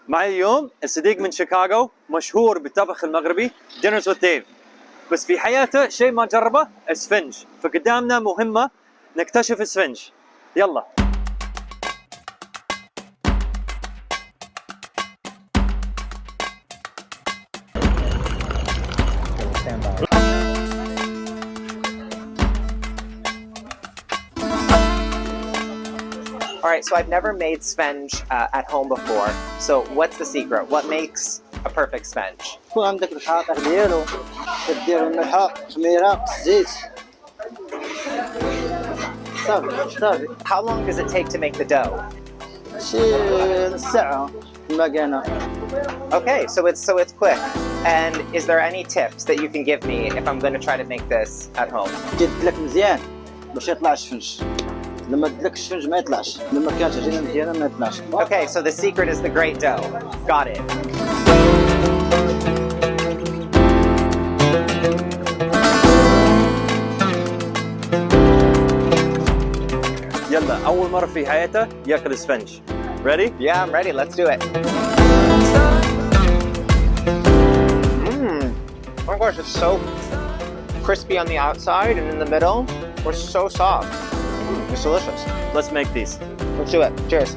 معي اليوم صديق من شيكاغو مشهور بالطبخ المغربي دينرز وذ ديف، بس في حياته شيء ما جربه اسفنج، فقدامنا مهمة نكتشف السفنج. يلا. Alright, so I've never made Sfenj at home before. So what's the secret? What makes a perfect Sfenj? يكون عندك الخاطر ديالو، تدير الملحة، خميرة، الزيت. صافي. How long does it take to make the dough? شي نص ساعة المكانة. Okay, so it's quick. And is there any tips that you can give me if I'm going to try to make this at home? تدلك مزيان باش يطلع السفنج. لما تدلك السفنج ما يطلعش، لما كانت عجينة مزيانة ما يطلعش. Okay, so the secret is the great dough. Got it. يلا، أول مرة في حياته ياكل اسفنج. Ready? Yeah, I'm ready. Let's do it. Oh my gosh, it's so crispy on the outside and in the middle. We're so soft. It's delicious. Let's make these. Let's do it. Cheers.